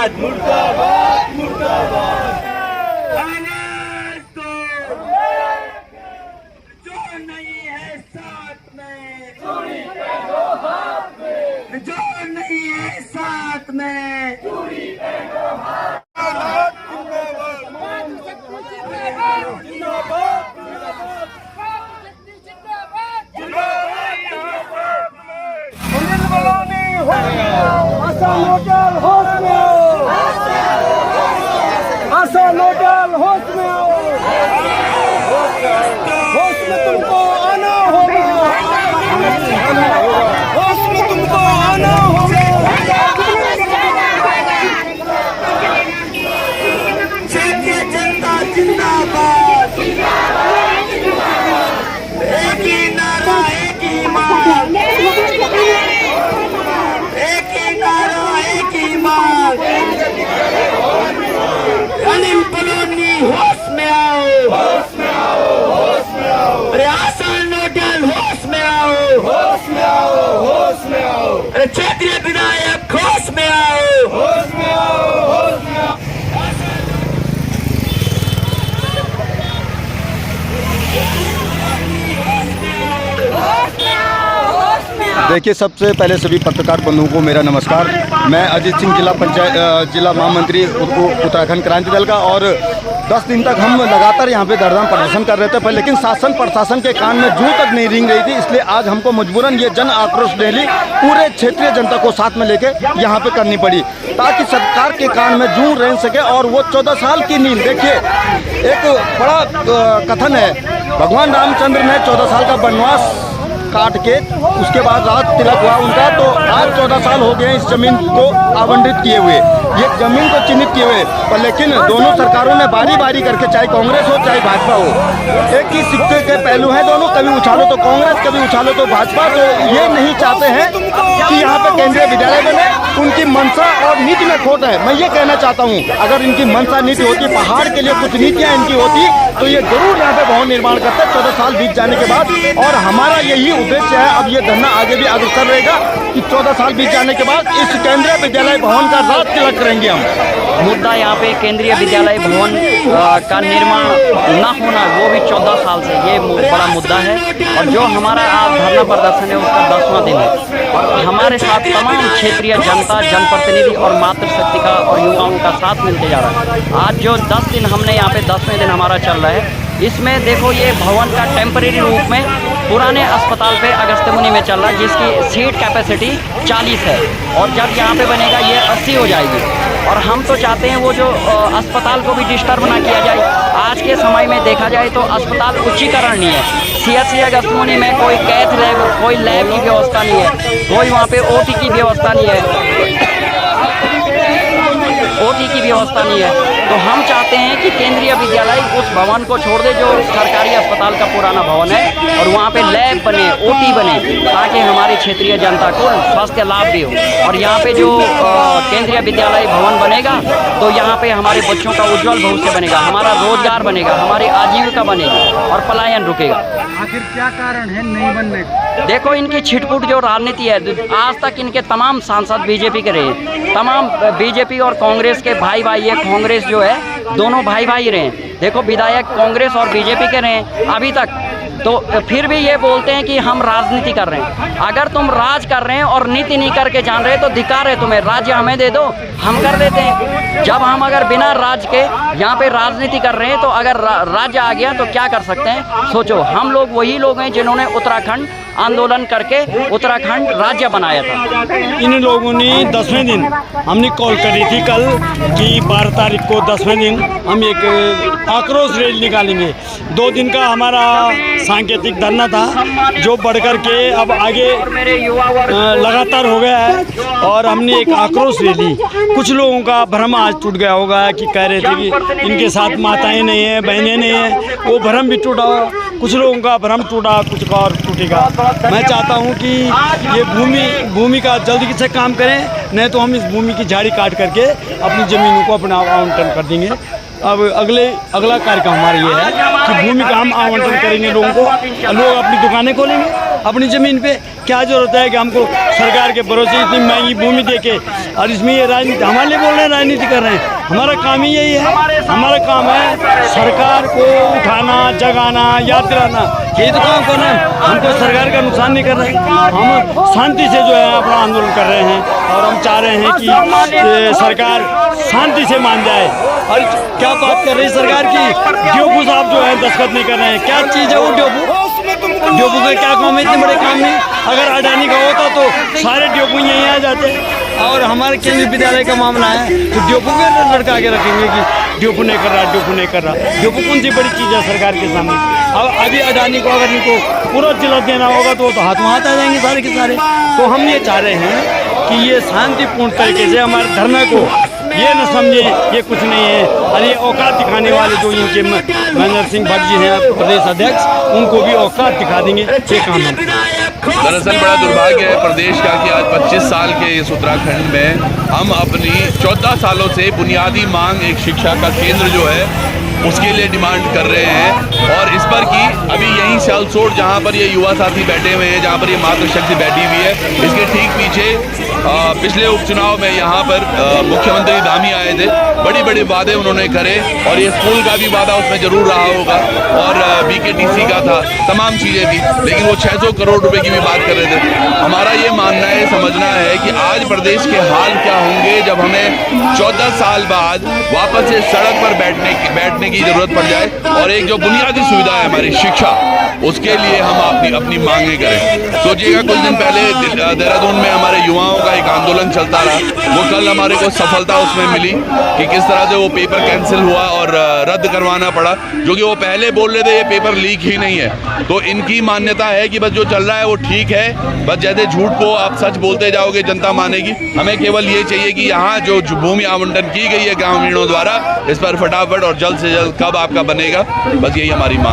मुर्दाबाद मुर्दाबाद मुर्दाबाद। जो नहीं है साथ में, जो नहीं है साथ में, नोडल होश में आओ, आशा नोडल होश में आओ, होश में तुमको आना होगा, होश में तुमको आना होगा। क्षेत्रीय जनता जिंदाबाद, एक ही नारा एक ही मांग, एक ही नारा एक ही मांग। अनिल बलूनी होश में आओ, होश में आओ, होश में आओ। अरे आशा नोडल होश में आओ, होश में आओ, होश में आओ। अरे क्षेत्रीय विधायक होश में आओ, होश में आओ, होश में आओ। देखिए, सबसे पहले सभी पत्रकार बंधुओं को मेरा नमस्कार। मैं अजीत सिंह, जिला महामंत्री उत्तराखंड क्रांति दल का। और 10 दिन तक हम लगातार यहाँ पे धरना प्रदर्शन कर रहे थे, पर लेकिन शासन प्रशासन के कान में जूं तक नहीं रिंग रही थी। इसलिए आज हमको मजबूरन ये जन आक्रोश रैली पूरे क्षेत्रीय जनता को साथ में लेके यहाँ पे करनी पड़ी, ताकि सरकार के कान में जूं रेंग सके। और वो 14 साल की नींद, देखिए एक बड़ा कथन है, भगवान रामचंद्र ने 14 साल का वनवास काट के उसके बाद राज तिलक हुआ उनका, तो आज 14 साल हो गए इस जमीन को आवंटित किए हुए, ये जमीन को चिन्हित किए हुए। पर लेकिन दोनों सरकारों ने बारी बारी करके, चाहे कांग्रेस हो चाहे भाजपा हो, एक ही सिक्के के पहलू हैं दोनों, कभी उछालो तो कांग्रेस कभी उछालो तो भाजपा। तो ये नहीं चाहते हैं कि यहाँ पे केंद्रीय विद्यालय बने। उनकी मंशा और नीति में खोट है। मैं ये कहना चाहता हूँ, अगर इनकी मंशा नीति होती, पहाड़ के लिए कुछ नीतियाँ इनकी होती, तो ये जरूर यहाँ पे भवन निर्माण करते 14 साल बीत जाने के बाद। और हमारा यही उद्देश्य है, अब ये धरना आगे भी अग्रसर रहेगा कि 14 साल बीत जाने के बाद इस केंद्रीय विद्यालय भवन का राज तिलक करेंगे हम। मुद्दा यहाँ पे केंद्रीय विद्यालय भवन का निर्माण न होना, वो भी 14 साल से ये बड़ा मुद्दा है। और जो हमारा आज धरना प्रदर्शन है उसका 10वां दिन है, और हमारे साथ तमाम क्षेत्रीय जनता, जनप्रतिनिधि और मातृशक्ति का और युवाओं का साथ मिलते जा रहा है। आज जो 10 दिन हमने यहाँ पे 10वें दिन हमारा चल रहा है, इसमें देखो ये भवन का टेम्परेरी रूप में पुराने अस्पताल पे अगस्त्यमुनि में चल रहा है, जिसकी सीट कैपेसिटी 40 है, और जब यहाँ पे बनेगा ये 80 हो जाएगी। और हम तो चाहते हैं वो जो अस्पताल को भी डिस्टर्ब ना किया जाए। आज के समय में देखा जाए तो अस्पताल उच्चीकरण नहीं है। CHC अगस्त्यमुनि में कोई कैथ लैब, कोई लैब की व्यवस्था नहीं है, कोई वहाँ पे OT की व्यवस्था नहीं है, OT की व्यवस्था नहीं है। तो हम चाहते हैं कि केंद्रीय विद्यालय उस भवन को छोड़ दे जो सरकारी अस्पताल का पुराना भवन है, और वहाँ पे लैब बने, OT बने, ताकि हमारी क्षेत्रीय जनता को स्वास्थ्य लाभ भी हो। और यहाँ पे जो केंद्रीय विद्यालय भवन बनेगा, तो यहाँ पे हमारे बच्चों का उज्जवल भविष्य बनेगा, हमारा रोजगार बनेगा, हमारी आजीविका बनेगी और पलायन रुकेगा। आखिर क्या कारण है नहीं बनने का? देखो, इनकी छिटपुट जो राजनीति है, आज तक इनके तमाम सांसद बीजेपी के रहे, तमाम बीजेपी और कांग्रेस के भाई भाई है। कांग्रेस जो है, दोनों भाई भाई रहे। देखो, विधायक कांग्रेस और बीजेपी के रहे अभी तक, तो फिर भी ये बोलते हैं कि हम राजनीति कर रहे हैं। अगर तुम राज कर रहे हैं और नीति नहीं करके जान रहे, तो धिक्कार है तुम्हें। राज्य हमें दे दो, हम कर देते हैं। जब हम अगर बिना राज के यहाँ पे राजनीति कर रहे हैं, तो अगर राज्य आ गया तो क्या कर सकते हैं, सोचो। हम लोग वही लोग हैं जिन्होंने उत्तराखंड आंदोलन करके उत्तराखंड राज्य बनाया था। इन लोगों ने 10वें दिन हमने कॉल करी थी कल कि 12 तारीख को 10वें दिन हम एक आक्रोश रैली निकालेंगे। 2 दिन का हमारा सांकेतिक धरना था, जो बढ़ कर के अब आगे लगातार हो गया है। और हमने एक आक्रोश रैली, कुछ लोगों का भ्रम आज टूट गया होगा कि कह रहे थे कि इनके साथ माताएं नहीं हैं, बहनें नहीं हैं, वो भ्रम भी टूटा। कुछ लोगों का भ्रम टूटा, कुछ का और टूटेगा। मैं चाहता हूं कि ये भूमि का जल्दी से काम करें, नहीं तो हम इस भूमि की झाड़ी काट करके अपनी ज़मीनों को अपना आवंटन कर देंगे। अब अगला कार्यक्रम हमारा ये है कि भूमि का हम आवंटन करेंगे लोगों को। लोग अपनी दुकानें खोलेंगे अपनी ज़मीन पे, क्या जरूरत है कि हमको सरकार के भरोसे इतनी महंगी भूमि देके और इसमें ये राजनीति हमारे लिए बोल रहे हैं, राजनीति कर रहे हैं। हमारा काम ही यही है, हमारा काम है सरकार को उठाना, जगाना, याद दिलाना, यही तो काम करना है। हमको सरकार का नुकसान नहीं कर रहे हैं, हम शांति से जो है अपना आंदोलन कर रहे हैं और हम चाह रहे हैं कि सरकार शांति से मान जाए। और क्या बात कर रही है सरकार की, ड्योपू साहब जो है दस्तखत नहीं कर रहे हैं, क्या चीज़ है वो ड्योपू का क्या काम है, इतने बड़े काम नहीं। अगर अडानी का होता तो सारे ड्योपू यहीं आ जाते। और हमारे केंद्रीय विद्यालय का मामला है तो ड्योपू के लड़का आगे रखेंगे कि ड्योपू नहीं कर रहा, ड्योपू नहीं कर रहा। ड्योपू कौन सी बड़ी चीज़ है सरकार के सामने। अब अभी अडानी को अगर इनको पूरा जिला देना होगा तो हाथ में हाथ आ जाएंगे सारे के सारे। तो हम ये चाह रहे हैं कि ये शांतिपूर्ण तरीके से हमारे धरने को ये न समझे ये कुछ नहीं है। और ये औकात दिखाने वाले जो इनके महेंद्र सिंह भट्ट जी हैं प्रदेश अध्यक्ष, उनको भी औकात दिखा देंगे ये काम है। दरअसल बड़ा दुर्भाग्य है प्रदेश का कि आज 25 साल के इस उत्तराखंड में हम अपनी 14 सालों से बुनियादी मांग एक शिक्षा का केंद्र जो है उसके लिए डिमांड कर रहे हैं। और इस पर कि अभी यहीं सालसोट जहां पर ये युवा साथी बैठे हुए हैं, जहां पर ये मातृशक्ति बैठी हुई है, इसके ठीक पीछे पिछले उपचुनाव में यहाँ पर मुख्यमंत्री धामी आए थे, बड़ी बड़ी वादे उन्होंने करे और ये स्कूल का भी वादा उसमें जरूर रहा होगा और BKTC का था, तमाम चीज़ें थी, लेकिन वो 600 करोड़ रुपए की भी बात कर रहे थे। हमारा ये मानना है, समझना है कि आज प्रदेश के हाल क्या होंगे जब हमें 14 साल बाद वापस से सड़क पर बैठने की जरूरत पड़ जाए और एक जो बुनियादी सुविधा है हमारी शिक्षा, उसके लिए हम अपनी मांगे करें। सोचिएगा कुछ दिन पहले देहरादून में हमारे युवाओं का एक आंदोलन चलता रहा, वो कल हमारे को सफलता उसमें मिली कि किस तरह से वो पेपर कैंसिल हुआ और रद्द करवाना पड़ा, जो कि वो पहले बोल रहे थे ये पेपर लीक ही नहीं है। तो इनकी मान्यता है कि बस जो चल रहा है वो ठीक है, बस जैसे झूठ को आप सच बोलते जाओगे जनता मानेगी। हमें केवल ये चाहिए कि यहाँ जो भूमि आवंटन की गई है ग्रामीणों द्वारा, इस पर फटाफट और जल्द से जल्द कब आपका बनेगा, बस यही हमारी मांग।